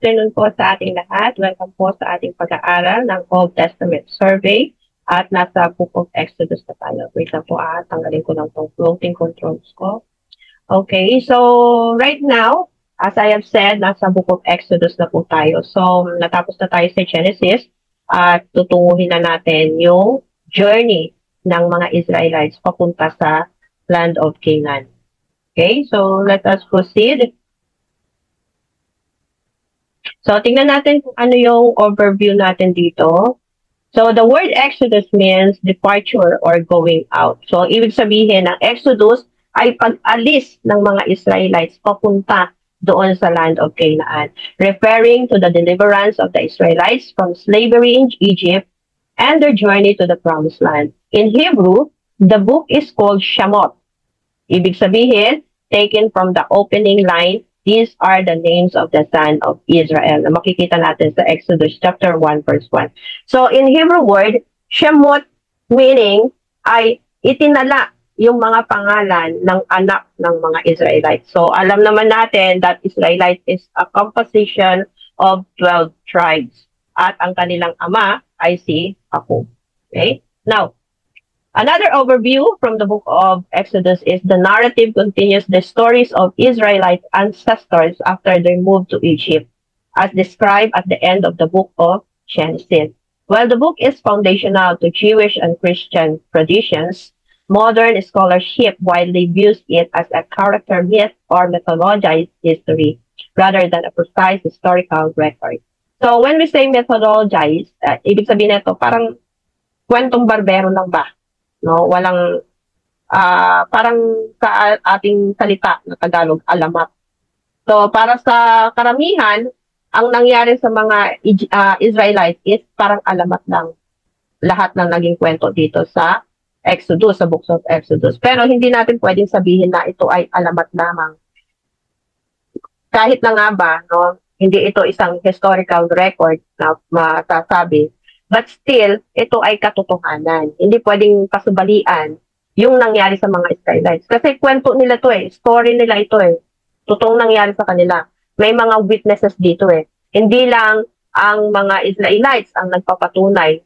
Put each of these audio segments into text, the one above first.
afternoon po sa ating lahat. Welcome po sa ating pag-aaral ng Old Testament Survey at nasa Book of Exodus na tayo. Wait lang po tanggalin ko lang itong floating controls ko. Okay, so right now, as I have said, nasa Book of Exodus na po tayo. So natapos na tayo sa Genesis at tutunguhin na natin yung journey ng mga Israelites papunta sa land of Canaan. Okay, so let us proceed. So, tingnan natin kung ano yung overview natin dito. So, the word Exodus means departure or going out. So, ibig sabihin ng Exodus ay pag-alis ng mga Israelites papunta doon sa land of Canaan, referring to the deliverance of the Israelites from slavery in Egypt and their journey to the promised land. In Hebrew, the book is called Shemot. Ibig sabihin, taken from the opening line, these are the names of the son of Israel. Na makikita natin sa Exodus chapter 1 verse 1. So in Hebrew word, Shemot meaning ay itinala yung mga pangalan ng anak ng mga Israelites. So alam naman natin that Israelites is a composition of 12 tribes. At ang kanilang ama ay si Jacob. Okay? Now, another overview from the book of Exodus is the narrative continues the stories of Israelite ancestors after they moved to Egypt, as described at the end of the book of Genesis. While the book is foundational to Jewish and Christian traditions, modern scholarship widely views it as a character myth or mythologized history, rather than a precise historical record. So when we say mythologized, ibig sabihin nito parang kwentong barbero lang ba? No, walang parang sa ating salita na Tagalog, alamat. So para sa karamihan, ang nangyari sa mga Israelites is parang alamat lang lahat ng naging kwento dito sa Exodus, sa books of Exodus. Pero hindi natin pwedeng sabihin na ito ay alamat lamang. Kahit na nga ba, no, hindi ito isang historical record na masasabi, but still, ito ay katotohanan. Hindi pwedeng pasubalian yung nangyari sa mga Israelites. Kasi kwento nila to story nila ito Totoong nangyari sa kanila. May mga witnesses dito Hindi lang ang mga Israelites ang nagpapatunay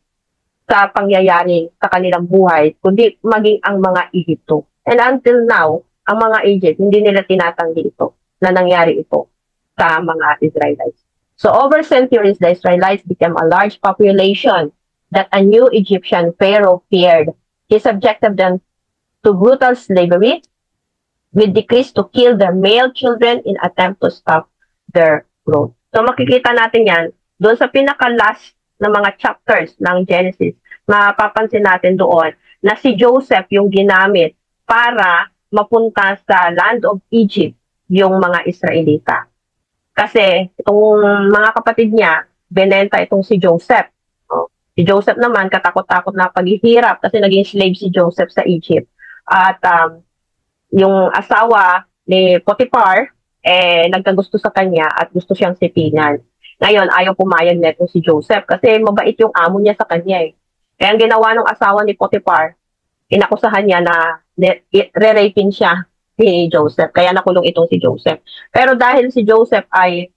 sa pangyayari sa kanilang buhay, kundi maging ang mga Egypto. And until now, ang mga Egypt, hindi nila tinatanggi ito na nangyari ito sa mga Israelites. So over centuries, the Israelites became a large population that a new Egyptian pharaoh feared. He subjected them to brutal slavery with decrees to kill their male children in attempt to stop their growth. So makikita natin yan doon sa pinaka-last na mga chapters ng Genesis. Mapapansin natin doon na si Joseph yung ginamit para mapunta sa land of Egypt yung mga Israelita. Kasi itong mga kapatid niya, benenta itong si Joseph. Si Joseph naman, katakot-takot na paghihirap kasi naging slave si Joseph sa Egypt. At yung asawa ni Potiphar, nagkagusto sa kanya at gusto siyang sipingan. Ngayon, ayaw pumayag na itong si Joseph kasi mabait yung amo niya sa kanya Kaya ang ginawa ng asawa ni Potiphar, inakusahan niya na re-rapin siya si Joseph. Kaya nakulong itong si Joseph. Pero dahil si Joseph ay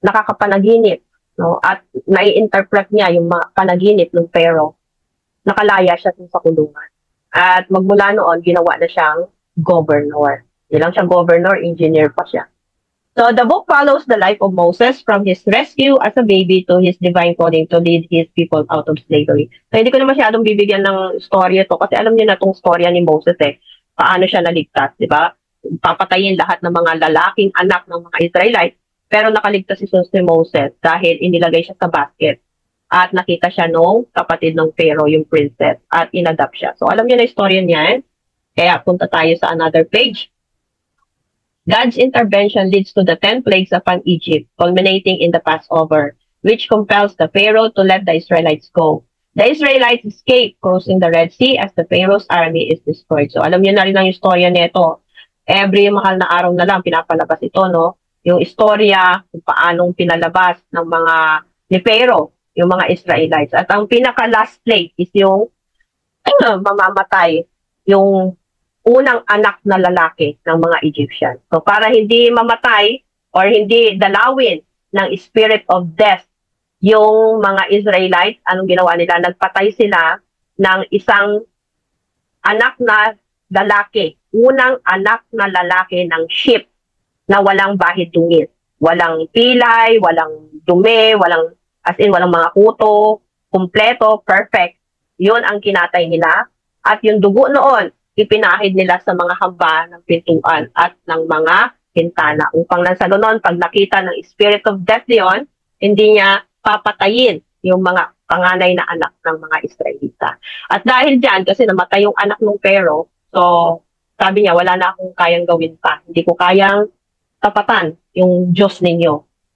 nakakapanaginip, no, at nai-interpret niya yung mga panaginip ng Pharaoh, nakalaya siya sa kulungan. At magmula noon, ginawa na siyang governor. Hindi lang siya governor, engineer pa siya. So the book follows the life of Moses from his rescue as a baby to his divine calling to lead his people out of slavery. So hindi ko na masyadong bibigyan ng storya to kasi alam niyo na itong storya ni Moses paano siya naligtas, di ba? Papatayin lahat ng mga lalaking anak ng mga Israelites, pero nakaligtas si Moses dahil inilagay siya sa basket. At nakita siya nung kapatid ng Pharaoh, yung princess, at inadapt siya. So alam niyo na istorya niyan. Kaya punta tayo sa another page. God's intervention leads to the 10 plagues upon Egypt, culminating in the Passover, which compels the Pharaoh to let the Israelites go. The Israelites escape, crossing the Red Sea as the Pharaoh's army is destroyed. So alam niyo na rin ang istorya nito. Every mahal na araw na lang pinapalabas ito, no? Yung istorya kung paanong pinalabas ng mga ni Pharaoh, yung mga Israelites. At ang pinaka-last plague is yung mamamatay yung unang anak na lalaki ng mga Egyptian. So para hindi mamatay or hindi dalawin ng spirit of death yung mga Israelites. Anong ginawa nila? Nagpatay sila ng isang anak na lalaki, unang anak na lalaki ng sheep na walang bahid dungis. Walang pilay, walang dumi, walang mga kuto, kumpleto, perfect. Yun ang kinatay nila. At yung dugo noon, ipinahid nila sa mga hamba ng pintuan at ng mga pintana. Upang nang sa ganoon, pag nakita ng spirit of death yon, hindi niya papatayin yung mga panganay na anak ng mga Israelita. At dahil dyan, kasi namatay yung anak ng Pharaoh, so sabi niya, wala na akong kayang gawin pa. Hindi ko kayang tapatan yung Diyos ninyo.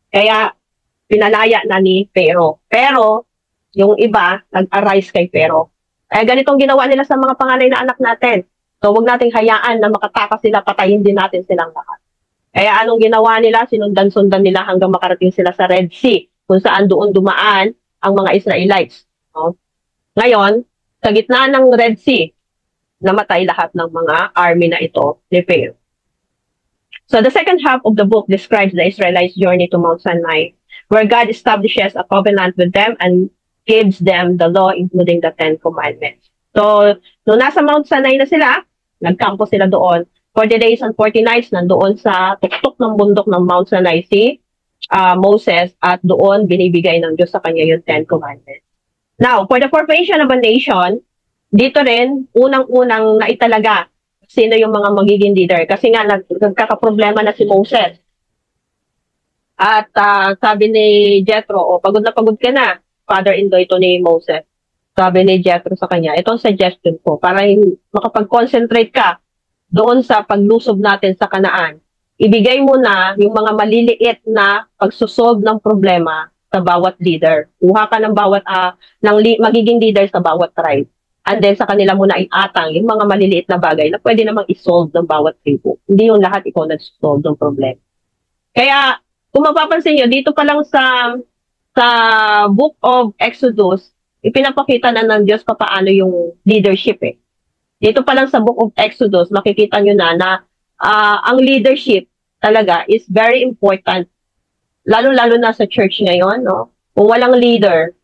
Kaya pinalaya na ni Pharaoh. Pero yung iba, nag-arise kay Pharaoh. Kaya ganitong ginawa nila sa mga panganay na anak natin. So huwag nating hayaan na makatakas sila, patayin din natin silang lahat. Kaya anong ginawa nila? Sinundan-sundan nila hanggang makarating sila sa Red Sea, kung saan doon dumaan ang mga Israelites. No? Ngayon, sa gitna ng Red Sea, namatay lahat ng mga army na ito ni Pharaoh. So the second half of the book describes the Israelites' journey to Mount Sinai, where God establishes a covenant with them and gives them the law, including the 10 commandments. So, nung nasa Mount Sinai na sila, nagkampo sila doon. 40 days and 40 nights, nandoon sa tuktok ng bundok ng Mount Sinai si Moses, at doon binibigay ng Diyos sa kanya yung 10 commandments. Now, for the formation of a nation, dito rin, unang-unang naitalaga sino yung mga magiging leader. Kasi nga, nagkakaproblema na si Moses. At sabi ni Jethro, pagod na pagod ka na, father-in-law ito ni Moses. Sabi ni Jethro sa kanya, itong suggestion ko, para makapag-concentrate ka doon sa paglusob natin sa Kanaan. Ibigay mo na yung mga maliliit na pagsusolve ng problema sa bawat leader. Kuha ka ng magiging leader sa bawat tribe. And then sa kanila muna iatang yung mga maliliit na bagay na pwede namang isolve ng bawat tribo. Hindi yung lahat ikaw nag-solve ng problema. Kaya, kung mapapansin nyo, dito pa lang sa Book of Exodus, ipinapakita na ng Diyos paano yung leadership eh. Dito pa lang sa Book of Exodus, makikita nyo na ang leadership talaga is very important. Lalo-lalo na sa church ngayon, no? Kung walang leader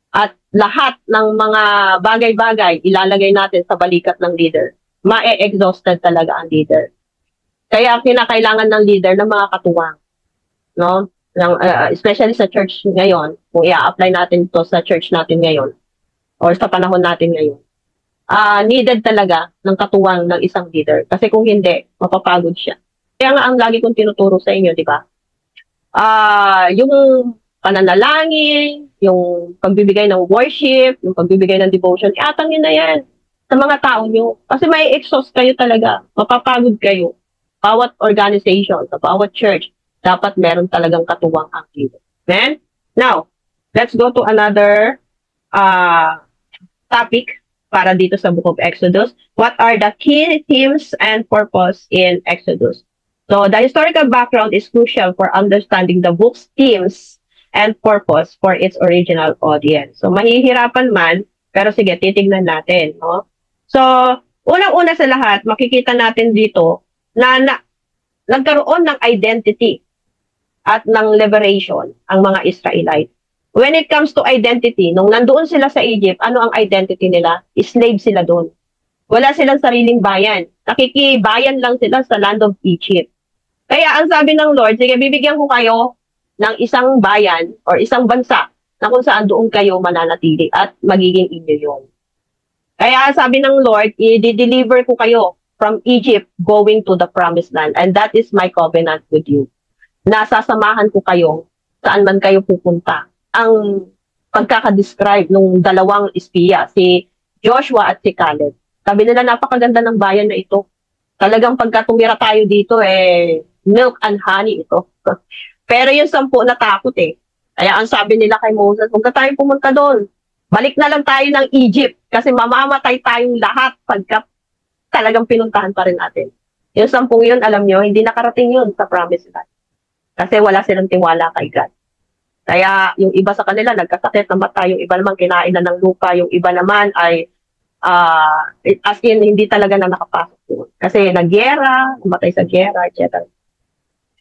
at lahat ng mga bagay-bagay ilalagay natin sa balikat ng leader, ma-exhausted talaga ang leader. Kaya kinakailangan ng leader ng mga katuwang, no? Especially sa church ngayon, kung i-apply natin ito sa church natin ngayon or sa panahon natin ngayon, needed talaga ng katuwang ng isang leader. Kasi kung hindi, mapapagod siya. Kaya nga ang lagi kong tinuturo sa inyo, di ba? Yung pananalangin, yung pagbibigay ng worship, yung pagbibigay ng devotion, iatang nyo na yan sa mga tao nyo. Kasi may exhaust kayo talaga. Mapapagod kayo. Bawat organization, sa bawat church, dapat meron talagang katuwang ang leader. Amen? Now, let's go to another topic para dito sa Book of Exodus. What are the key themes and purpose in Exodus? So, the historical background is crucial for understanding the book's themes and purpose for its original audience. So, mahihirapan man, pero sige, titignan natin. No? So, unang-una sa lahat, makikita natin dito na nagkaroon ng identity at ng liberation ang mga Israelite. When it comes to identity, nung nandoon sila sa Egypt, ano ang identity nila? Slave sila doon. Wala silang sariling bayan. Nakikibayan lang sila sa land of Egypt. Kaya ang sabi ng Lord, sige, bibigyan ko kayo ng isang bayan or isang bansa na kung saan doon kayo mananatili at magiging inyo yun. Kaya sabi ng Lord, i-deliver ko kayo from Egypt going to the promised land. And that is my covenant with you. Nasasamahan ko kayo saan man kayo pupunta. Ang pagkakadescribe ng dalawang espiya, si Joshua at si Caleb. Sabi nila, napakaganda ng bayan na ito. Talagang pagka tumira tayo dito, milk and honey ito. Pero yung 10 natakot eh. Kaya ang sabi nila kay Moses, huwag na tayo pumunta doon. Balik na lang tayo ng Egypt kasi mamamatay tayong lahat pagka talagang pinuntahan pa rin natin. Yung 10 yun, alam nyo, hindi nakarating yun sa promised land. Kasi wala silang tiwala kay God. Kaya yung iba sa kanila nagkasakit, namatay. Yung iba naman kinain na ng lupa. Yung iba naman ay as in hindi talaga na nakapasok doon. Kasi naggera, namatay sa gera, etc.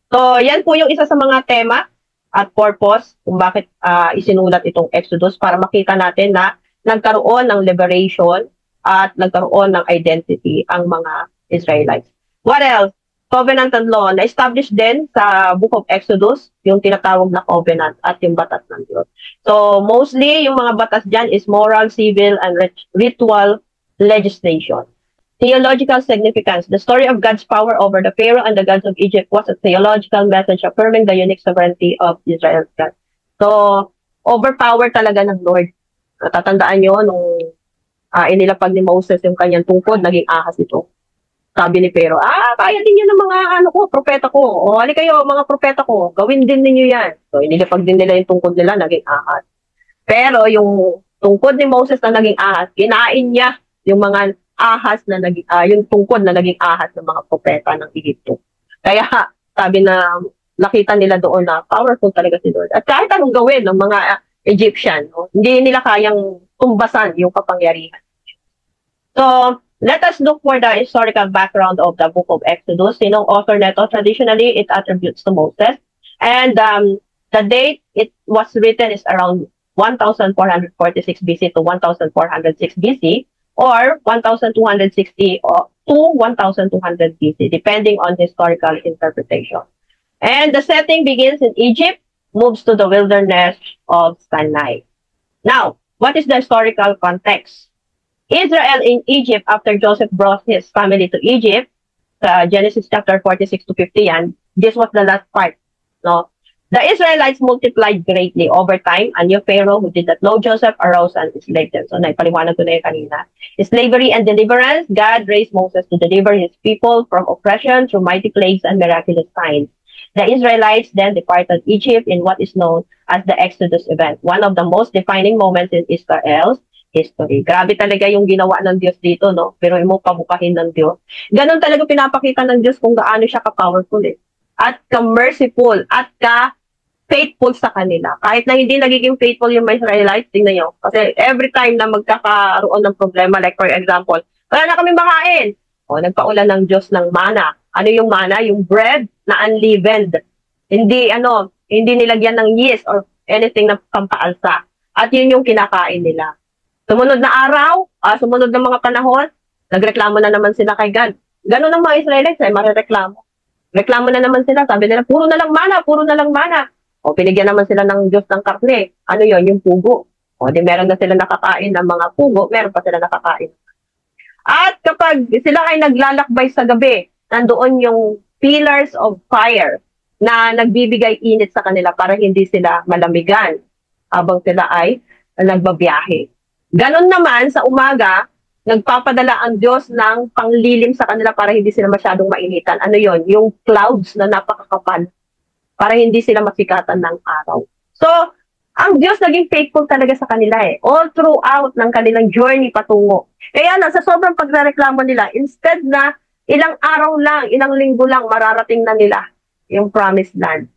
So yan po yung isa sa mga tema at purpose kung bakit isinulat itong Exodus para makita natin na nagkaroon ng liberation at nagkaroon ng identity ang mga Israelites. What else? Covenant and law, na-establish din sa Book of Exodus, yung tinatawag na covenant at yung batas ng Diyos. So, mostly, yung mga batas dyan is moral, civil, and ritual legislation. Theological significance. The story of God's power over the Pharaoh and the gods of Egypt was a theological message affirming the unique sovereignty of Israel's God. So, overpower talaga ng Lord. Tatandaan nyo, nung inilapag ni Moses yung kanyang tungkod, naging ahas ito. Sabi ni Pharaoh, kaya din yun ng mga propeta ko. O, hali kayo, mga propeta ko, gawin din ninyo yan. So, inilapag din nila yung tungkod nila, naging ahas. Pero yung tungkod ni Moses na naging ahas, kinain niya yung mga ahas na naging, yung tungkod na naging ahas ng mga propeta ng Egypto. Kaya, sabi na, nakita nila doon na powerful talaga si Lord. At kahit anong gawin ng mga Egyptian, no, hindi nila kayang tumbasan yung kapangyarihan. So, let us look for the historical background of the Book of Exodus. Sinong author neto? Traditionally, it attributes to Moses. And the date it was written is around 1446 BC to 1406 BC or 1260 to 1200 BC, depending on historical interpretation. And the setting begins in Egypt, moves to the wilderness of Sinai. Now, what is the historical context? Israel in Egypt, after Joseph brought his family to Egypt, Genesis chapter 46 to 50 yan, this was the last part. No? The Israelites multiplied greatly over time. A new Pharaoh who did not know Joseph arose and enslaved them. So, naipaliwanag ko na yung kanina. Slavery and deliverance, God raised Moses to deliver his people from oppression through mighty plagues and miraculous signs. The Israelites then departed Egypt in what is known as the Exodus event, one of the most defining moments in Israel's history. Grabe talaga yung ginawa ng Diyos dito, no? Pero mo pabukahin ng Diyos. Ganon talaga pinapakita ng Diyos kung gaano siya ka-powerful eh. At ka-merciful at ka-faithful sa kanila. Kahit na hindi nagiging faithful yung mga Israelites, tingnan nyo. Kasi every time na magkakaroon ng problema, like for example, wala na kami makain. O, nagpaulan ng Diyos ng mana. Ano yung mana? Yung bread na unleavened. Hindi nilagyan ng yeast or anything na pampaalsa. At yun yung kinakain nila. Sumunod na araw, sumunod na mga panahon, nagreklamo na naman sila kay God. Ganun ang mga Israelites ay marereklamo. Reklamo na naman sila, sabi nila, puro na lang mana, puro na lang mana. O, pinigyan naman sila ng Diyos ng karne. Ano yon? Yung pugo. O, di meron na sila nakakain ng mga pugo, meron pa sila nakakain. At kapag sila ay naglalakbay sa gabi, nandoon yung pillars of fire na nagbibigay init sa kanila para hindi sila malamigan habang sila ay nagbabiyahe. Ganon naman sa umaga, nagpapadala ang Diyos ng panglilim sa kanila para hindi sila masyadong mainitan. Ano yon? Yung clouds na napakakapal para hindi sila masikatan ng araw. So, ang Diyos naging faithful talaga sa kanila eh. All throughout ng kanilang journey patungo. Kaya na sa sobrang pagrereklamo nila, instead na ilang araw lang, ilang linggo lang, mararating na nila yung promised land.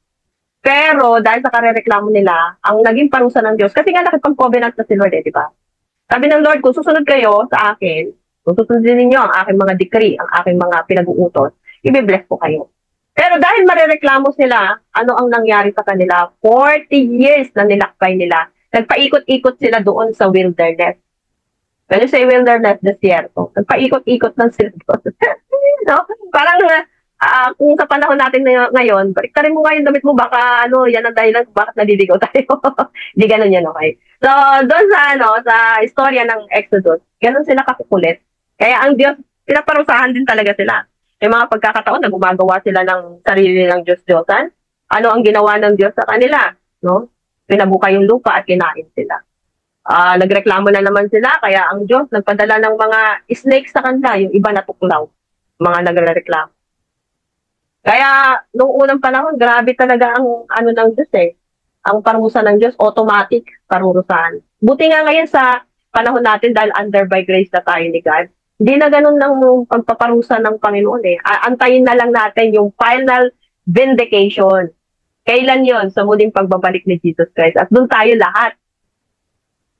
Pero dahil sa karereklamo nila, ang naging parusa ng Diyos, kasi nga nakipag-covenant na si Lord eh, di ba? Sabi ng Lord, kung susunod kayo sa akin, kung susundin ninyo ang aking mga decree, ang aking mga pinag-uutos, i-bless ko kayo. Pero dahil marereklamo sila, ano ang nangyari sa kanila? 40 years na nilakbay nila. Nagpaikot-ikot sila doon sa wilderness. When you say wilderness, desierto. Nagpaikot-ikot lang sila doon. No? Parang kung sa panahon natin ngayon, baliktarin mo nga yung damit mo, baka yan ang dahilan bakit naliligaw tayo. Hindi ganun yan, okay? So, doon sa istorya ng Exodus, ganun sila kakukulit. Kaya ang Diyos, pinaparusahan din talaga sila. May mga pagkakataon na gumagawa sila ng sarili ng Diyos-Diyosan. Ano ang ginawa ng Diyos sa kanila? No? Pinabuka yung lupa at kinain sila. Nagreklamo na naman sila, kaya ang Diyos nagpadala ng mga snakes sa kanila, yung iba na tuklaw, mga nagreklamo. Kaya, noong unang panahon, grabe talaga ang ng Diyos eh. Ang parusa ng Diyos, automatic parurusahan. Buti nga ngayon sa panahon natin, dahil under by grace na tayo ni God, hindi na ganun ng pagpaparusa ng Panginoon eh. Antayin na lang natin yung final vindication. Kailan yon? Sa muling pagbabalik ni Jesus Christ. At doon tayo lahat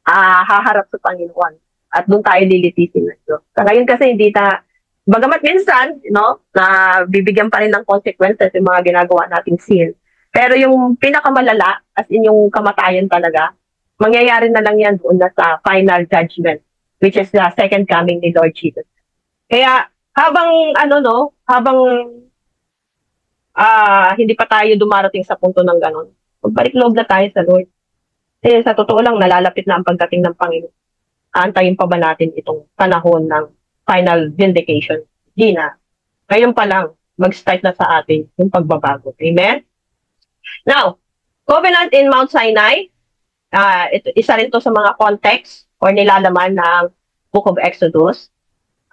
haharap sa Panginoon. At doon tayo lilitisin ng Diyos. Sa ngayon kasi hindi na, bagamat minsan, no, na bibigyan pa rin ng consequences yung mga ginagawa nating sin. Pero yung pinakamalala, as in yung kamatayan talaga, mangyayari na lang yan doon na sa final judgment, which is the second coming ni Lord Jesus. Kaya habang habang hindi pa tayo dumarating sa punto ng ganon, magbalik loob na tayo sa Lord. Kasi sa totoo lang, nalalapit na ang pagdating ng Panginoon. Aantayin pa ba natin itong panahon ng final vindication? Hindi na. Ngayon pa lang, mag-start na sa atin yung pagbabago. Amen? Now, covenant in Mount Sinai, isa rin to sa mga context or nilalaman ng Book of Exodus.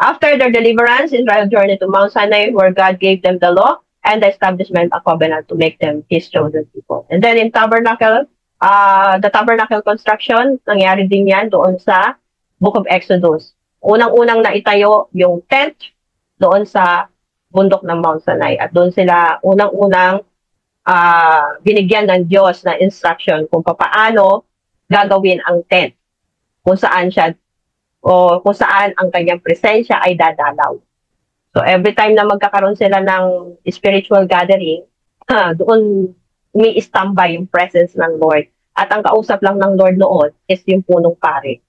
After their deliverance, Israel journeyed to Mount Sinai where God gave them the law and the establishment of covenant to make them His chosen people. And then in tabernacle, the tabernacle construction, nangyari din yan doon sa Book of Exodus. Unang-unang naitayo yung tent doon sa bundok ng Mount Sinai. At doon sila unang-unang binigyan ng Diyos na instruction kung paano gagawin ang tent. Kung saan siya o kung saan ang kanyang presensya ay dadalaw. So every time na magkakaroon sila ng spiritual gathering, doon umi-standby yung presence ng Lord. At ang kausap lang ng Lord noon is yung punong pare.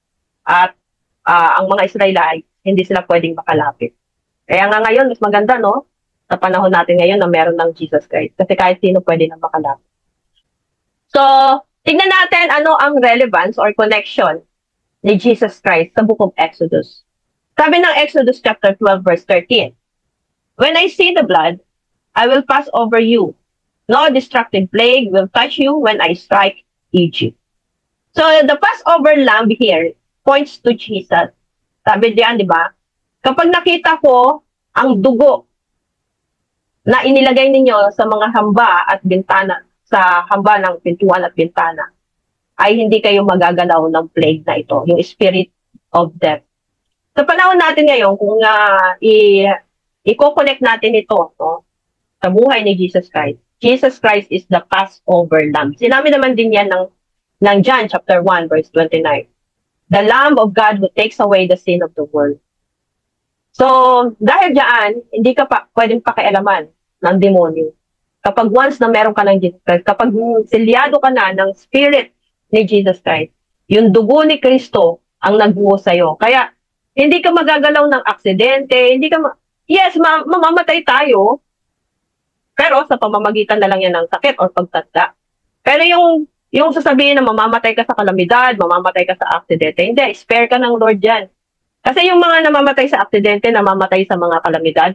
At ang mga Israelites, hindi sila pwedeng makalapit. Kaya nga ngayon, mas maganda, no? Sa panahon natin ngayon na meron ng Jesus Christ. Kasi kahit sino pwede na makalapit. So, tignan natin ano ang relevance or connection ni Jesus Christ sa Book of Exodus. Sabi ng Exodus chapter 12 verse 13, "When I see the blood, I will pass over you. No destructive plague will touch you when I strike Egypt." So the Passover lamb here points to Jesus. Sabi diyan, di ba? Kapag nakita ko ang dugo na inilagay ninyo sa mga hamba at bintana, sa hamba ng pintuan at bintana, ay hindi kayo magagalaw ng plague na ito, yung spirit of death. Sa panahon natin ngayon, kung i-connect natin ito sa buhay ni Jesus Christ, Jesus Christ is the Passover Lamb. Sinabi naman din yan ng John chapter 1 verse 29. The Lamb of God who takes away the sin of the world. So, dahil dyan, hindi ka pa pwedeng pakialaman ng demonyo. Kapag once na meron ka ng Jesus Christ, kapag silyado ka na ng spirit ni Jesus Christ, yung dugo ni Kristo ang nagbuo sa'yo. Kaya, hindi ka magagalaw ng aksidente, yes, mamamatay tayo, pero sa pamamagitan na lang yan ng sakit or pagtanda. Pero yung sasabihin na mamamatay ka sa kalamidad, mamamatay ka sa aksidente, hindi, spare ka ng Lord yan. Kasi yung mga namamatay sa aksidente, namamatay sa mga kalamidad,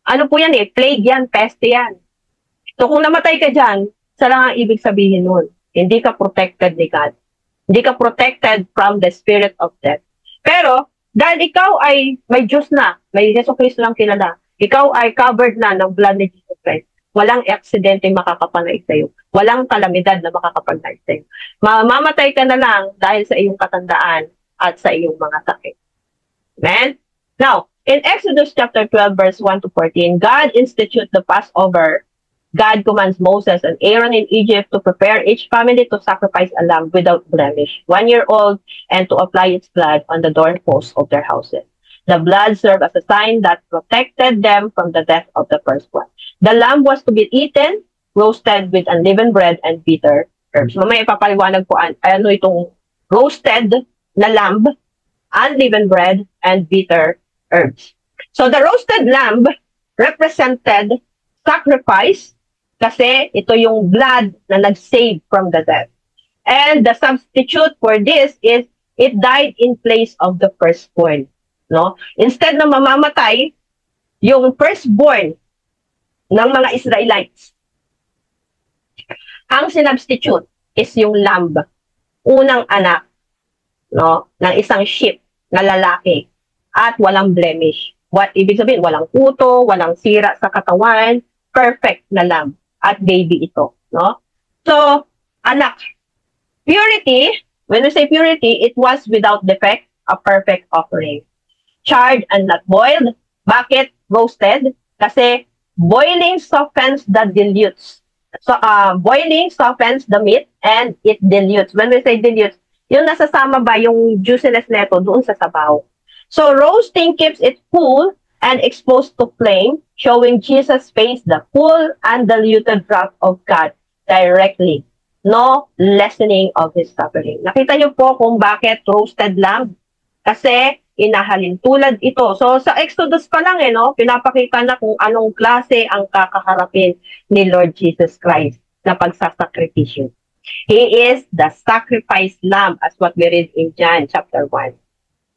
ano po yan plague yan, peste yan. So kung namatay ka dyan, sa lang ang ibig sabihin nun, hindi ka protected ni God. Hindi ka protected from the spirit of death. Pero, dahil ikaw ay may Diyos na, may Yeso Cristo lang kilala, ikaw ay covered na ng blood ni Jesus Christ, walang aksidente makakapanay sa'yo. Walang kalamidad na makakapanay sa'yo. Mamamatay ka na lang dahil sa iyong katandaan at sa iyong mga sakit. Amen? Now, in Exodus chapter 12 verse 1 to 14, God instituted the Passover. God commands Moses and Aaron in Egypt to prepare each family to sacrifice a lamb without blemish, 1 year old, and to apply its blood on the doorposts of their houses. The blood served as a sign that protected them from the death of the firstborn. The lamb was to be eaten, roasted with unleavened bread and bitter herbs. Mamaya ipapaliwanag po ano itong roasted na lamb, unleavened bread, and bitter herbs. So the roasted lamb represented sacrifice kasi ito yung blood na nag-save from the death. And the substitute for this is it died in place of the firstborn. No? Instead na mamamatay yung firstborn ng mga Israelites, ang sinubstitute is yung lamb, unang anak, no, ng isang sheep na lalaki at walang blemish. What ibig sabihin? Walang puto, walang sira sa katawan, perfect na lamb at baby ito, no? So, anak. Purity, when we say purity, it was without defect, a perfect offering. Charred and not boiled. Bakit roasted? Kasi boiling softens the dilutes. So, boiling softens the meat and it dilutes. When we say dilutes, yung nasasama ba yung juiciness neto doon sa sabaw. So, roasting keeps it cool and exposed to flame, showing Jesus' face, the full undiluted wrath of God directly. No lessening of His suffering. Nakita niyo po kung bakit roasted lamb? Kasi inahalin tulad ito. So sa Exodus pa lang no, pinapakita na kung anong klase ang kakaharapin ni Lord Jesus Christ na pagsasakripisyo. He is the sacrifice lamb as what we read in John chapter 1.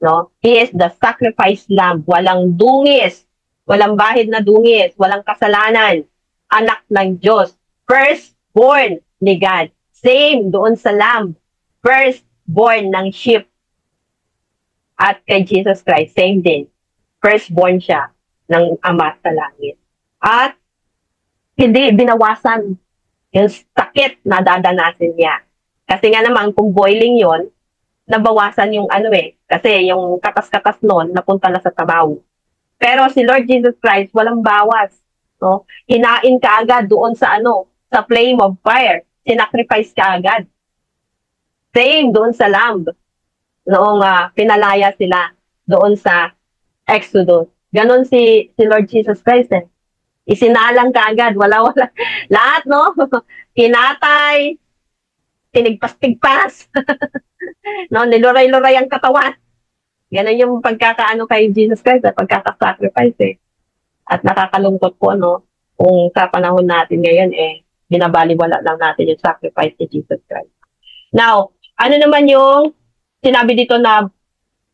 No? He is the sacrifice lamb. Walang dungis, walang bahid na dungis, walang kasalanan. Anak ng Diyos. Firstborn ni God. Same doon sa lamb. Firstborn ng sheep. At kay Jesus Christ, same din. Firstborn siya ng Ama sa langit. At hindi binawasan yung sakit na dadanasin niya. Kasi nga naman, kung boiling yon, nabawasan yung kasi yung katas-katas nun, napunta na sa tabaw. Pero si Lord Jesus Christ, walang bawas. No? Hinain ka agad doon sa sa flame of fire. Sinacrifice ka agad. Same doon sa lamb. Noong pinalaya sila doon sa Exodus. Ganon si Lord Jesus Christ Isinalang ka agad, wala. Lahat, no? Kinatay, tinigpas-tigpas, no? Niluray-luray ang katawan. Ganon yung pagkakaano kay Jesus Christ at pagkakasacrifice At nakakalungkot po, no? Kung sa panahon natin ngayon, binabaliwala lang natin yung sacrifice ni Jesus Christ. Now, ano naman yung sinabi dito na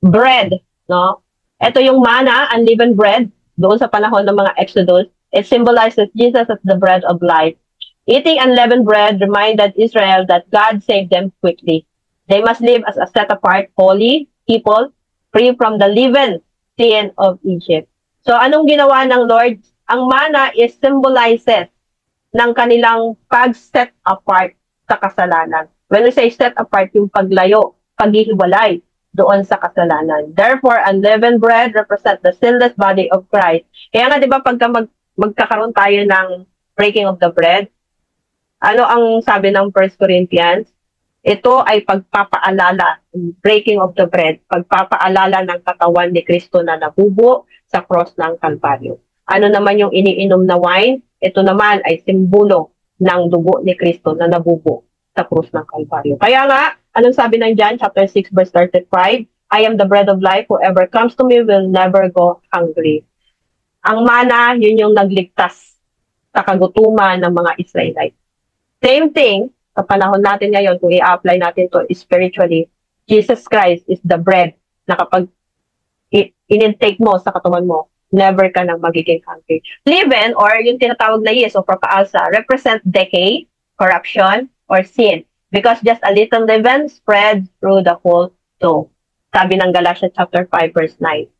bread, no? Ito yung manna, unleavened bread, doon sa panahon ng mga Exodus. It symbolizes Jesus as the bread of life. Eating unleavened bread reminded Israel that God saved them quickly. They must live as a set-apart, holy people, free from the leaven sin of Egypt. So, anong ginawa ng Lord? Ang manna is symbolizes ng kanilang pag-set apart sa kasalanan. When we say set apart, yung paglayo, paghihiwalay doon sa kasalanan. Therefore, unleavened bread represent the sinless body of Christ. Kaya nga, di ba, pagka magkakaroon tayo ng breaking of the bread, ano ang sabi ng 1 Corinthians? Ito ay pagpapaalala, breaking of the bread, pagpapaalala ng katawan ni Kristo na nabubo sa cross ng Kalbaryo. Ano naman yung iniinom na wine? Ito naman ay simbolo ng dugo ni Kristo na nabubo sa krus ng Kalbaryo. Kaya nga, anong sabi ng John chapter 6 verse 35? I am the bread of life. Whoever comes to me will never go hungry. Ang mana, yun yung nagligtas sa kagutuman ng mga Israelites. Same thing, sa panahon natin ngayon, kung i-apply natin to spiritually, Jesus Christ is the bread na kapag in-intake mo sa katawan mo, never ka nang magiging hungry. Leaven, or yung tinatawag na yeast o propaalsa, represent decay, corruption, or sin. Because just a little leaven spreads through the whole dough. Sabi ng Galatians chapter 5 verse 9.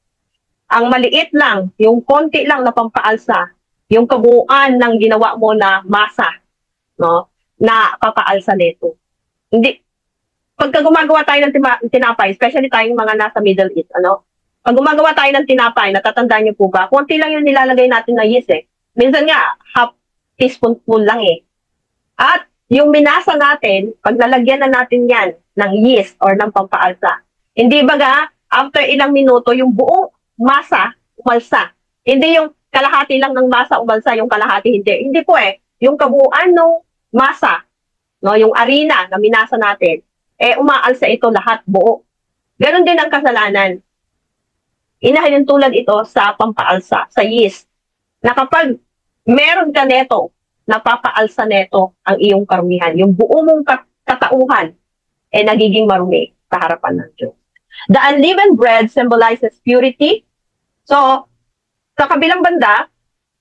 Ang maliit lang, yung konti lang na pampaalsa, yung kabuuan ng ginawa mo na masa, no, na papaalsa nito. Hindi, pagka gumagawa tayo ng tinapay, especially tayong mga nasa Middle East, pag gumagawa tayo ng tinapay, natatandaan niyo po ba, konti lang yung nilalagay natin na yeast Minsan nga, half teaspoon lang At yung minasa natin, pag nalagyan na natin yan ng yeast or ng pampaalsa, hindi baga, after ilang minuto, yung buong masa, umalsa. Hindi yung kalahati lang ng masa umalsa, yung kalahati hindi. Hindi po yung kabuuan ng masa, no, yung arena na minasa natin, umaalsa ito lahat, buo. Ganon din ang kasalanan. Inahalin tulad ito sa pampaalsa, sa yeast, na kapag meron ka neto, napapaalsa neto ang iyong karumihan. Yung buo mong katauhan, nagiging marumi sa harapan ng Diyos. The unleavened bread symbolizes purity. So, sa kabilang banda,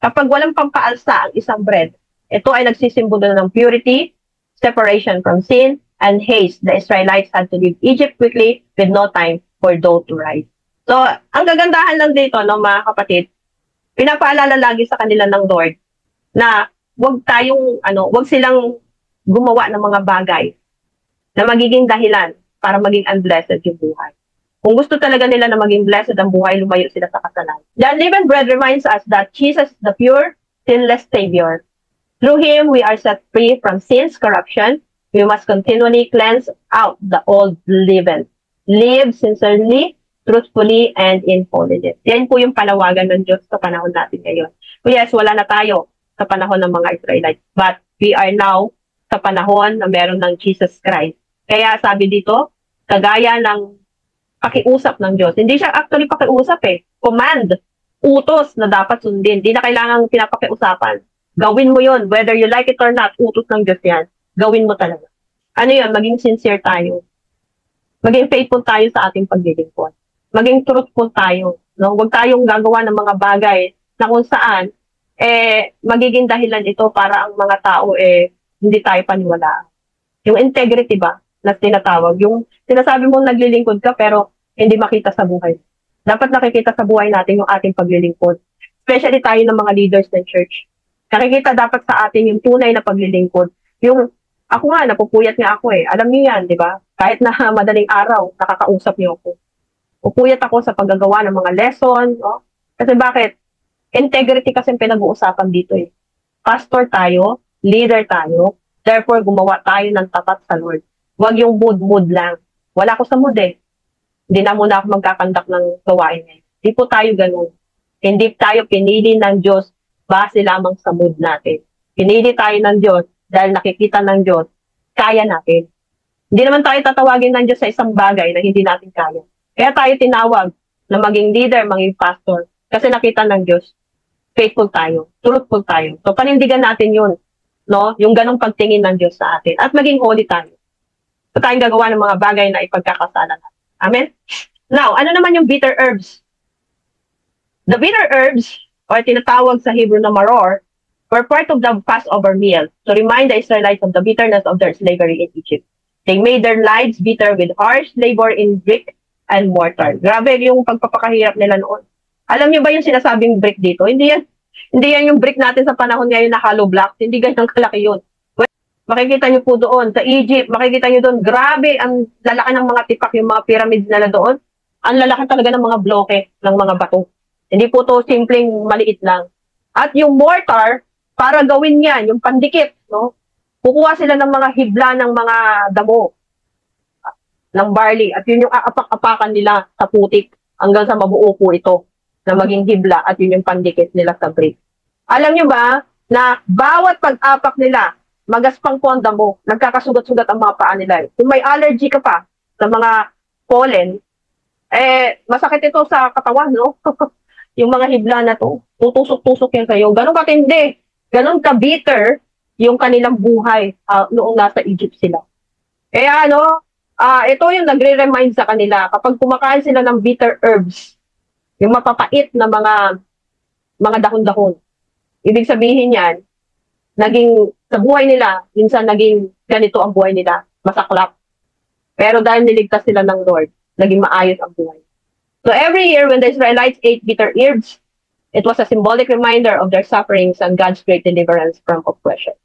kapag walang pampaalsa ang isang bread, ito ay nagsisimbolo ng purity, separation from sin, and haste. The Israelites had to leave Egypt quickly with no time for dough to rise. So, ang kagandahan lang dito, no, mga kapatid, pinapaalala lagi sa kanila ng Lord na wag silang gumawa ng mga bagay na magiging dahilan para maging unblessed yung buhay. Kung gusto talaga nila na maging blessed ang buhay, lumayo sila sa kasalanan. The unleavened bread reminds us that Jesus is the pure, sinless Savior. Through Him, we are set free from sin's corruption. We must continually cleanse out the old leaven. Live sincerely, truthfully, and in holiness. Yan po yung panawagan ng Diyos sa panahon natin ngayon. Yes, wala na tayo sa panahon ng mga Israelites. But we are now sa panahon na meron ng Jesus Christ. Kaya sabi dito, kagaya ng pakiusap ng Diyos. Hindi siya actually pakiusap Command, utos na dapat sundin. Hindi na kailangang pinapakiusapan. Gawin mo yon, whether you like it or not, utos ng Diyos yan. Gawin mo talaga. Ano yun? Maging sincere tayo. Maging faithful tayo sa ating paglilingkod. Maging truthful tayo. No? Huwag tayong gagawa ng mga bagay na kung saan magiging dahilan ito para ang mga tao hindi tayo paniwalaan. Yung integrity ba na tinatawag, yung sinasabi mong naglilingkod ka pero hindi makita sa buhay. Dapat nakikita sa buhay natin yung ating paglilingkod. Especially tayo ng mga leaders ng church. Nakikita dapat sa atin yung tunay na paglilingkod. Yung, ako nga, napupuyat nga ako Alam niyo yan, di ba? Kahit na madaling araw, nakakausap niyo ako. Pupuyat ako sa paggagawa ng mga lesson. No? Kasi bakit? Integrity kasi pinag-uusapan dito Pastor tayo, leader tayo, therefore gumawa tayo ng tapat sa Lord. Huwag yung mood lang. Wala ko sa mood Hindi na muna ako magkakandak ng gawain Hindi po tayo ganun. Hindi tayo pinili ng Diyos base lamang sa mood natin. Pinili tayo ng Diyos dahil nakikita ng Diyos, kaya natin. Hindi naman tayo tatawagin ng Diyos sa isang bagay na hindi natin kaya. Kaya tayo tinawag na maging leader, maging pastor. Kasi nakita ng Diyos, faithful tayo, truthful tayo. So panindigan natin yun. No? Yung ganong pagtingin ng Diyos sa atin. At maging holy tayo. So tayong gagawa ng mga bagay na ipagkakasala natin. Amen? Now, ano naman yung bitter herbs? The bitter herbs, or tinatawag sa Hebrew na maror, were part of the Passover meal to remind the Israelites of the bitterness of their slavery in Egypt. They made their lives bitter with harsh labor in brick and mortar. Grabe yung pagpapakahirap nila noon. Alam niyo ba yung sinasabing brick dito? Hindi yan yung brick natin sa panahon ngayon na hollow blocks. Hindi ganyan kalaki yun. Makikita nyo po doon, sa Egypt, makikita nyo doon, grabe, ang lalaki ng mga tipak, yung mga pyramids nila doon. Ang lalaki talaga ng mga bloke, ng mga bato. Hindi po to simpleng maliit lang. At yung mortar, para gawin yan, yung pandikit, no? Kukuha sila ng mga hibla ng mga damo, ng barley, at yun yung aapak-apakan nila sa putik, hanggang sa mabuo po ito, na maging hibla, at yun yung pandikit nila sa brick. Alam nyo ba, na bawat pag-apak nila, magaspang po ang damo, nagkakasugat-sugat ang mga paa nila. Kung may allergy ka pa sa mga pollen, masakit ito sa katawan, no? Yung mga hibla na to, tutusok-tusok yan sa'yo. Ganon katindi, ganon ka-bitter yung kanilang buhay noong nasa Egypt sila. Kaya ito yung nagre-remind sa kanila, kapag kumakain sila ng bitter herbs, yung mapapait na mga dahon-dahon, ibig sabihin yan, naging sa buhay nila, minsan naging ganito ang buhay nila, masaklap. Pero dahil niligtas sila ng Lord, naging maayos ang buhay. So every year when the Israelites ate bitter herbs, it was a symbolic reminder of their sufferings and God's great deliverance from oppression.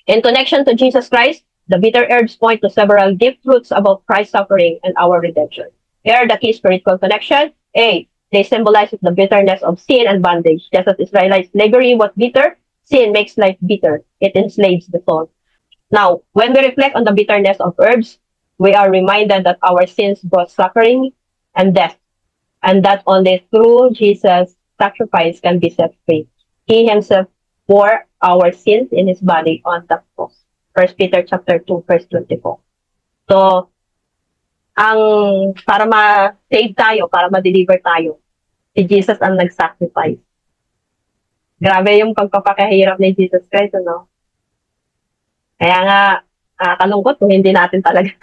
In connection to Jesus Christ, the bitter herbs point to several deep truths about Christ's suffering and our redemption. Here are the key spiritual connections. A, they symbolize the bitterness of sin and bondage. Just as Israelites' slavery was bitter, sin makes life bitter. It enslaves the soul. Now, when we reflect on the bitterness of herbs, we are reminded that our sins brought suffering and death, and that only through Jesus' sacrifice can be set free. He himself bore our sins in his body on the cross. 1 Peter chapter 2, verse 24. So, para ma-save tayo, para ma-deliver tayo, si Jesus ang nag-sacrifice. Grabe yung pagpapakahirap ni Jesus Christ, no? Kaya nga, kalungkot kung hindi natin talaga.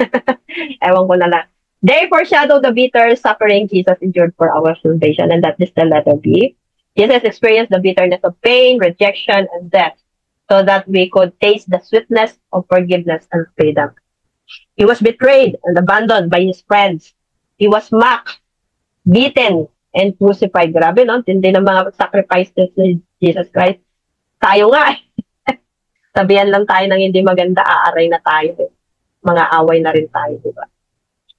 Ewan ko na lang. They foreshadow the bitter suffering Jesus endured for our salvation, and that is the letter B. Jesus experienced the bitterness of pain, rejection, and death, so that we could taste the sweetness of forgiveness and freedom. He was betrayed and abandoned by his friends. He was mocked, beaten, and crucified. Grabe, no? Tindi ng mga sacrifices ni Jesus Christ. Tayo nga, sabihan lang tayo ng hindi maganda, aaray na tayo. Mga away na rin tayo, di ba?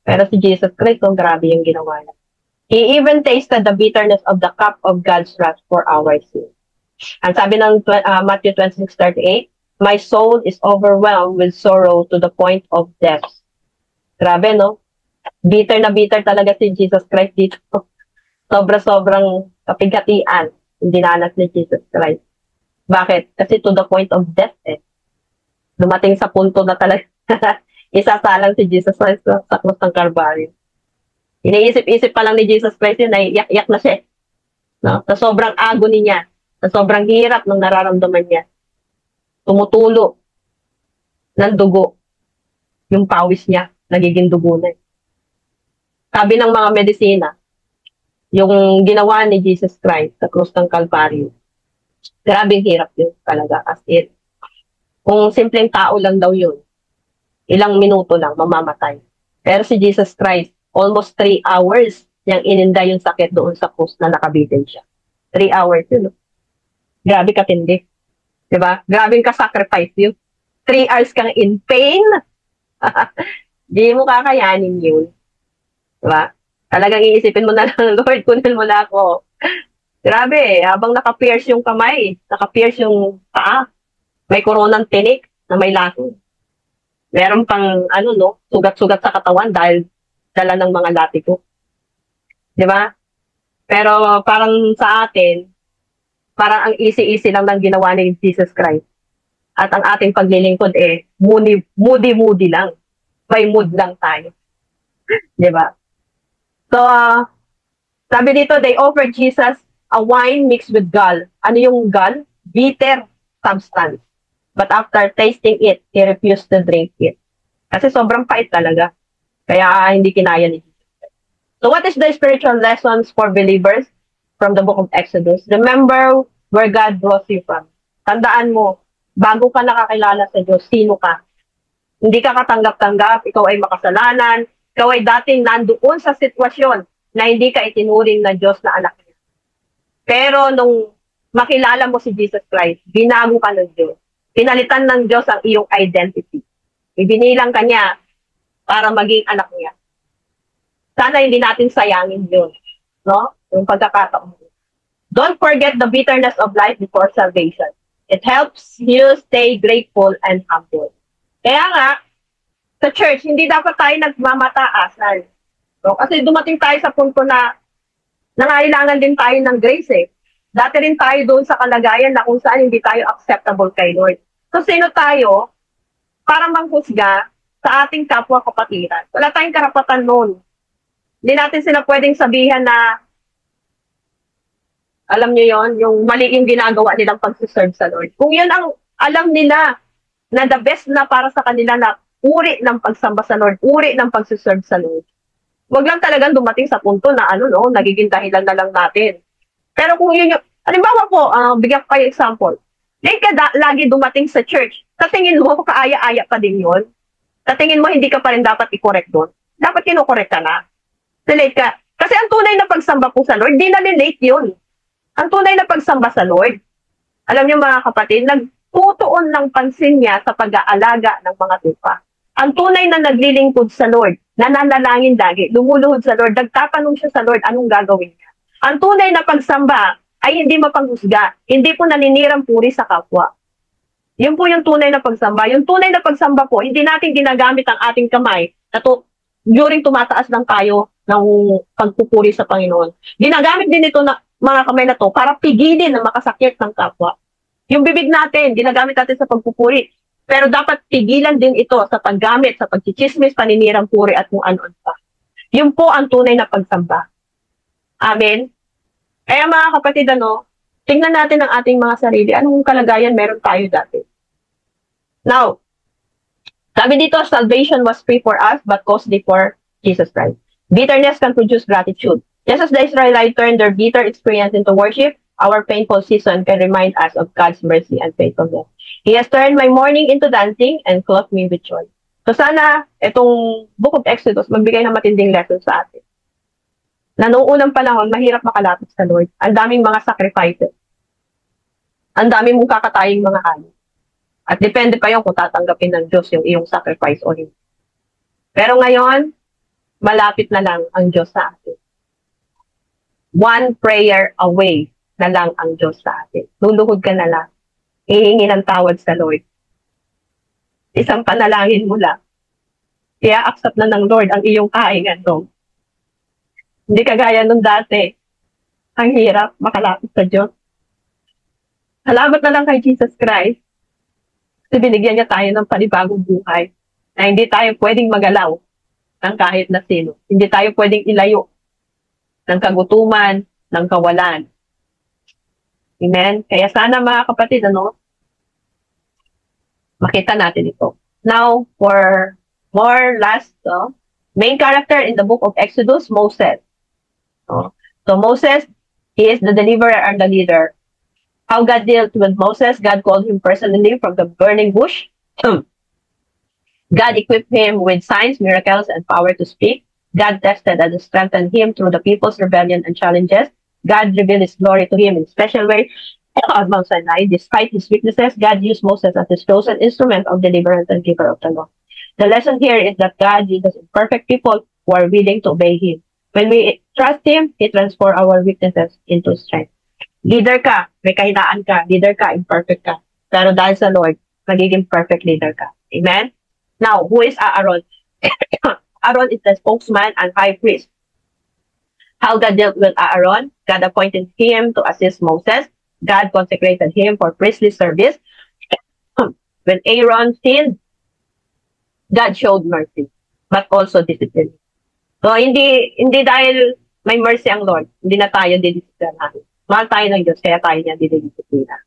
Pero si Jesus Christ, grabe yung ginawa niya. He even tasted the bitterness of the cup of God's wrath for our sin. Ang sabi ng Matthew 26:38, my soul is overwhelmed with sorrow to the point of death. Grabe, no? Bitter na bitter talaga si Jesus Christ dito. Sobra-sobrang kapigatian yung dinanas ni Jesus Christ. Bakit? Kasi to the point of death Dumating sa punto na talaga isasalang si Jesus Christ sa krus ng Calvary. Iniisip-isip pa lang ni Jesus Christ yun, naiiyak-iyak na siya. No? Sa sobrang agony niya, sa sobrang hirap ng nararamdaman niya, tumutulo ng dugo yung pawis niya, nagiging dugo na. Sabi ng mga medisina, yung ginawa ni Jesus Christ sa krus ng Calvary, grabing hirap yun talaga. As in, kung simpleng tao lang daw yun, ilang minuto lang, mamamatay. Pero si Jesus Christ, almost 3 hours niyang ininda yung sakit doon sa krus na nakabitin siya. 3 hours yun. No? Grabe katindi. Diba? Grabing ka-sacrifice yun. 3 hours kang in pain. Di mo kakayanin yun. Diba? Talagang iisipin mo na lang, Lord, kunin mo na ako. Grabe, habang naka-pierce yung kamay, naka-pierce yung paa, may koronang tinik na may laso. Meron pang, sugat-sugat sa katawan dahil dala ng mga latiko. Di ba? Pero parang sa atin, parang ang easy-easy lang ng ginawa ni Jesus Christ. At ang ating paglilingkod moody lang. May mood lang tayo. Di ba? So, sabi dito, they offered Jesus a wine mixed with gall. Ano yung gall? Bitter substance. But after tasting it, he refused to drink it. Kasi sobrang pait talaga. Kaya hindi kinaya ni Jesus. So what is the spiritual lessons for believers from the book of Exodus? Remember where God brought you from. Tandaan mo, bago ka nakakilala sa Diyos, sino ka? Hindi ka katanggap-tanggap, ikaw ay makasalanan, ikaw ay dating nandoon sa sitwasyon na hindi ka itinuring na Diyos na anak niya. Pero nung makilala mo si Jesus Christ, binago ka ng Diyos. Pinalitan ng Diyos ang iyong identity. Ibinilang ka niya para maging anak niya. Sana hindi natin sayangin yun. No? Yung pagkakataon. Don't forget the bitterness of life before salvation. It helps you stay grateful and humble. Kaya nga, sa church, hindi dapat tayo nagmamataasan. No? Kasi dumating tayo sa punto na nangailangan din tayo ng grace eh. Dati rin tayo doon sa kalagayan na kung saan hindi tayo acceptable kay Lord. So sino tayo para manghusga sa ating kapwa kapatiran? Wala tayong karapatan noon. Hindi natin sila pwedeng sabihan na, alam nyo yon, yung mali yung ginagawa nilang pagsiserve sa Lord. Kung yun ang alam nila na the best na para sa kanila na uri ng pagsamba sa Lord, uri ng pagsiserve sa Lord. Huwag lang talagang dumating sa punto na nagiging dahilan na lang natin. Pero kung yun yung, halimbawa po, bigyan ko kayo example. Hindi ka lagi dumating sa church. Sa tingin mo, kaaya-aya pa din yun. Sa tingin mo, hindi ka pa rin dapat i-correct doon. Dapat kinukorek ka na. Late ka. Kasi ang tunay na pagsamba po sa Lord, di na late yun. Ang tunay na pagsamba sa Lord, alam niyo mga kapatid, nagtutuon ng pansin niya sa pag-aalaga ng mga tupa. Ang tunay na naglilingkod sa Lord, nananalangin lagi, lumuluhod sa Lord, nagtatanong siya sa Lord, anong gagawin niya. Ang tunay na pagsamba ay hindi mapanghusga, hindi po naninirang puri sa kapwa. Yun po yung tunay na pagsamba. Yung tunay na pagsamba po, hindi natin ginagamit ang ating kamay na during tumataas lang tayo ng pagpupuri sa Panginoon. Ginagamit din ito na mga kamay na to para pigilin na makasakit ng kapwa. Yung bibig natin, ginagamit natin sa pagpupuri. Pero dapat pigilan din ito sa paggamit, sa pagchichismis, paninirang puri at kung ano-ano pa. Yun po ang tunay na pagsamba. Amen? Kaya mga kapatid, tingnan natin ang ating mga sarili. Anong kalagayan meron tayo dati? Now, sabi dito, salvation was free for us but costly for Jesus Christ. Bitterness can produce gratitude. Just as the Israelites turned their bitter experience into worship, our painful season can remind us of God's mercy and faithfulness. He has turned my mourning into dancing and clothed me with joy. So sana, itong Book of Exodus, magbigay ng matinding lesson sa atin. Na noong unang panahon, mahirap makalapit sa Lord. Ang daming mga sacrifices. Ang daming mong kakataying mga hari. At depende pa yung kung tatanggapin ng Diyos yung iyong sacrifice o hindi. Pero ngayon, malapit na lang ang Diyos sa atin. One prayer away na lang ang Diyos sa atin. Luluhod ka na lang. Hihingi ng tawad sa Lord. Isang panalangin mo lang. Kaya accept na ng Lord ang iyong kahingan doon. Hindi kagaya nung dati. Ang hirap makalapit sa Diyos. Salamat na lang kay Jesus Christ Kasi binigyan niya tayo ng panibagong buhay na hindi tayo pwedeng magalaw ng kahit na sino. Hindi tayo pwedeng ilayo ng kagutuman, ng kawalan. Amen? Kaya sana mga kapatid, makita natin ito. Now, for more last, main character in the book of Exodus, Moses. So Moses, he is the deliverer and the leader. How God dealt with Moses, God called him personally from the burning bush. God equipped him with signs, miracles, and power to speak. God tested and strengthened him through the people's rebellion and challenges. God revealed his glory to him in a special way on Mount Sinai. Despite his weaknesses, God used Moses as his chosen instrument of deliverance and giver of the law. The lesson here is that God uses imperfect people who are willing to obey him. When we trust him, he transforms our weaknesses into strength. Leader ka, may kahinaan ka, leader ka, imperfect ka. Pero dahil sa Lord, magiging perfect leader ka. Amen? Now, who is Aaron? Aaron is the spokesman and high priest. How God dealt with Aaron? God appointed him to assist Moses. God consecrated him for priestly service. When Aaron sinned, God showed mercy, but also discipline. So, hindi dahil may mercy ang Lord, hindi na tayo didisiplinahin. Mahal tayo ng Diyos, kaya tayo niya didisiplina.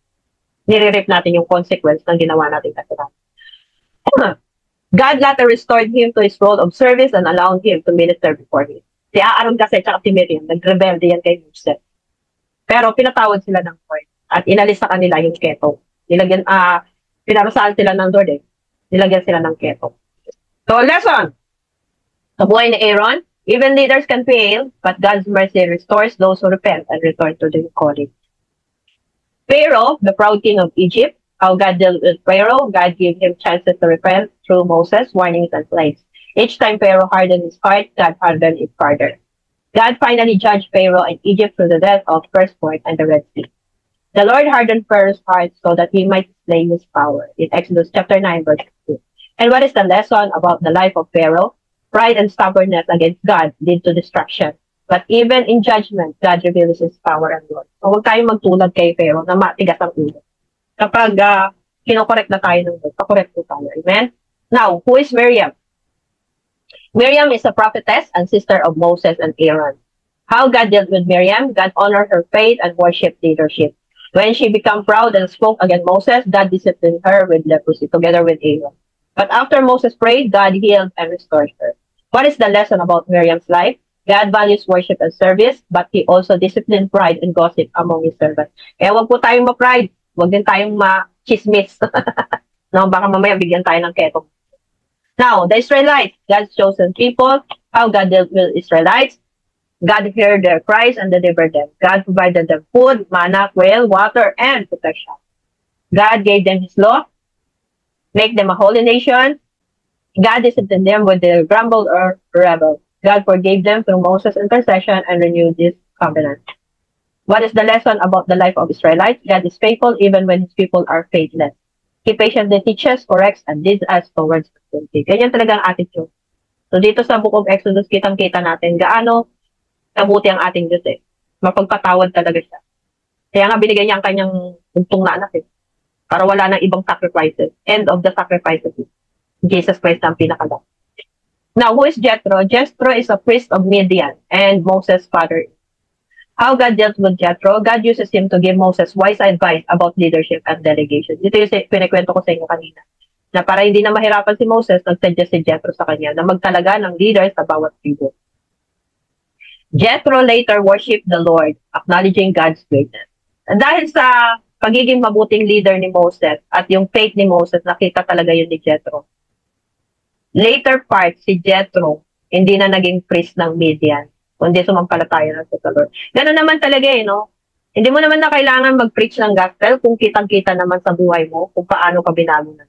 Nire-rip natin yung consequence ng ginawa natin kasalanan. God later restored him to his role of service and allowed him to minister before him. Si Aaron kasi at si Miriam, nag-rebelde yan kay Moses. Pero pinatawad sila ng Lord at inalis sa kanila yung keto. Pinarusahan sila ng Lord Nilagyan sila ng keto. So, lesson. Sa buhay ni Aaron, even leaders can fail, but God's mercy restores those who repent and return to the calling. Pharaoh, the proud king of Egypt, how God dealt with Pharaoh, God gave him chances to repent through Moses, warnings, and plagues. Each time Pharaoh hardened his heart, God hardened it further. God finally judged Pharaoh and Egypt through the death of firstborn and the Red Sea. The Lord hardened Pharaoh's heart so that he might display his power. In Exodus chapter 9, verse 2. And what is the lesson about the life of Pharaoh? Pride and stubbornness against God lead to destruction. But even in judgment, God reveals his power and glory. So huwag tayong magtulad kay Pharaoh na matigas ang ulo. Kapag kinokorek na tayo ng Lord, pakorek po tayo. Amen? Now, who is Miriam? Miriam is a prophetess and sister of Moses and Aaron. How God dealt with Miriam? God honored her faith and worship leadership. When she became proud and spoke against Moses, God disciplined her with leprosy together with Aaron. But after Moses prayed, God healed and restored her. What is the lesson about Miriam's life? God values worship and service, but he also disciplined pride and gossip among his servants. Kaya wag po tayong ma-pride. Wag din tayong ma-chismis. No, baka mamaya bigyan tayo ng keto. Now, the Israelites, God's chosen people, how God dealt with Israelites. God heard their cries and delivered them. God provided them food, manna, quail, water, and protection. God gave them his law, make them a holy nation. God disciplined them when they grumbled or rebelled. God forgave them through Moses' intercession and renewed this covenant. What is the lesson about the life of Israelites? God is faithful even when his people are faithless. He patiently teaches, corrects, and leads us towards maturity. Ganyan talaga ang attitude. So dito sa Book of Exodus, kitang-kita natin gaano kabuti ang ating Diyos Mapagpatawad talaga siya. Kaya nga binigay niya ang kanyang untong na anak para wala nang ibang sacrifices. End of the sacrifices. Jesus Christ ang pinakala. Now, who is Jethro? Jethro is a priest of Midian and Moses' father. How God dealt with Jethro? God uses him to give Moses wise advice about leadership and delegation. Dito yung pinakwento ko sa inyo kanina. Na para hindi na mahirapan si Moses, nag-suggest si Jethro sa kanya na magtalaga ng leaders sa bawat tribu. Jethro later worshipped the Lord, acknowledging God's greatness. Dahil sa pagiging mabuting leader ni Moses at yung faith ni Moses, nakita talaga yun ni Jethro. Later part, si Jethro, hindi na naging priest ng Midian, kundi sumampalataya na sa Lord. Ganun naman talaga no? Hindi mo naman na kailangan mag-preach ng gospel kung kitang-kita naman sa buhay mo kung paano ka binago na.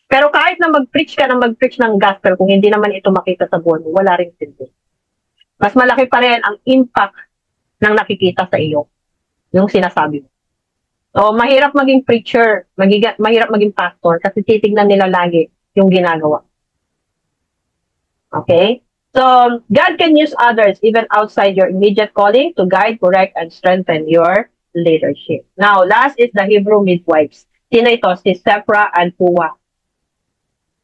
Pero kahit na mag-preach ka ng gospel, kung hindi naman ito makita sa buhay mo, wala ring silbi. Mas malaki pa rin ang impact ng nakikita sa iyo, yung sinasabi mo. So, mahirap maging preacher, mahirap maging pastor, kasi titignan nila lagi yung ginagawa. Okay? So, God can use others even outside your immediate calling to guide, correct, and strengthen your leadership. Now, last is the Hebrew midwives. Sino ito? Si Sephra and Puah.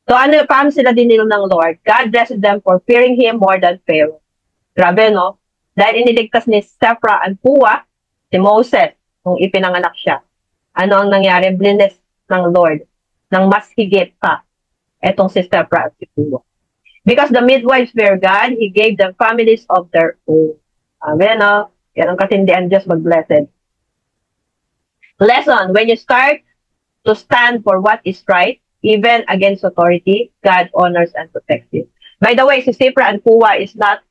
So paano sila dinil ng Lord? God blessed them for fearing Him more than Pharaoh. Grabe, no? Dahil iniligtas ni Sephra and Puah, si Moses, nung ipinanganak siya. Ano ang nangyari? Blessed ng Lord, ng mas higit pa, etong si Sephra at si Puah. Because the midwives fear God, He gave them families of their own. Amen, no? Yan ang katindihan Diyos mag-blessed. Lesson, when you start to stand for what is right, even against authority, God honors and protects you. By the way, si Sephra and Puah is not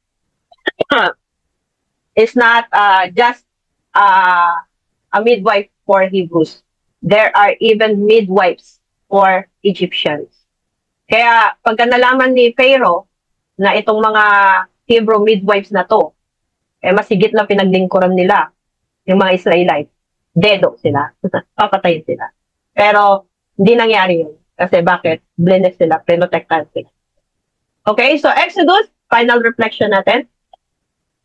just a midwife for Hebrews. There are even midwives for Egyptians. Kaya pagka nalaman ni Pharaoh na itong mga Hebrew midwives na to, masigit na pinaglingkuran nila yung mga Israelites, dedo sila, papatayin sila. Pero hindi nangyari yun. Kasi bakit? Blessed sila, protectan sila. Okay, so Exodus, final reflection natin.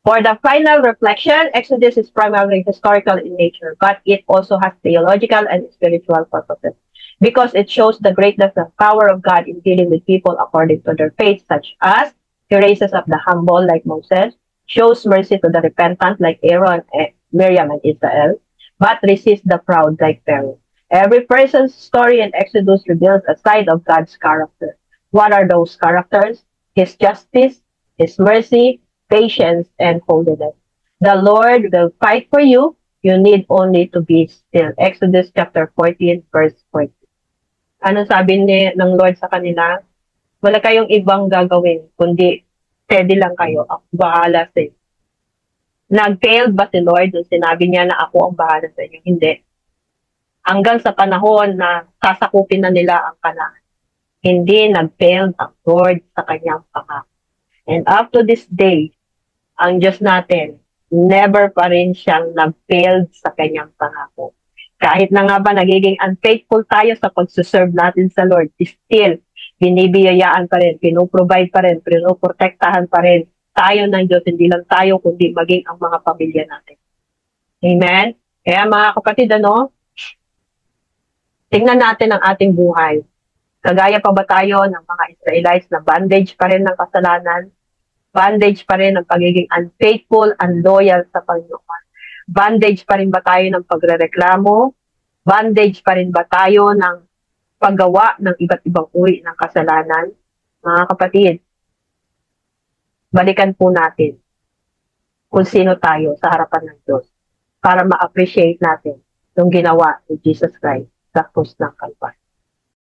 For the final reflection, Exodus is primarily historical in nature, but it also has theological and spiritual purposes because it shows the greatness and power of God in dealing with people according to their faith, such as He raises up the humble like Moses, shows mercy to the repentant like Aaron, Miriam, and Israel, but resists the proud like Pharaoh. Every person's story in Exodus reveals a side of God's character. What are those characters? His justice, His mercy, patience, and holiness. The Lord will fight for you. You need only to be still. Exodus chapter 14, verse 14. Ano sabi ng Lord sa kanila? Wala kayong ibang gagawin, kundi steady lang kayo. Ako bahala sa inyo. Nag-failed ba si Lord nung sinabi niya na ako ang bahala sa inyo? Hindi. Hanggang sa panahon na sasakupin na nila ang Kanaan. Hindi nag-fail ang Lord sa kanyang pangako. And up to this day, ang Diyos natin, never pa rin siyang nag-failed sa kanyang pangako. Kahit na nga ba nagiging unfaithful tayo sa pagsuserve natin sa Lord, still, binibiyayaan pa rin, pinoprovide pa rin, pinoprotektahan pa rin tayo ng Diyos, hindi lang tayo, kundi maging ang mga pamilya natin. Amen? Kaya mga kapatid, tingnan natin ang ating buhay. Kagaya pa ba tayo ng mga Israelites na bondage pa rin ng kasalanan? Bondage pa rin ng pagiging unfaithful, unloyal sa Panginoon? Bondage pa rin ba tayo ng pagrereklamo? Bondage pa rin ba tayo ng paggawa ng iba't ibang uri ng kasalanan? Mga kapatid, balikan po natin kung sino tayo sa harapan ng Diyos para ma-appreciate natin yung ginawa ni Jesus Christ sa krus ng Kalbaryo.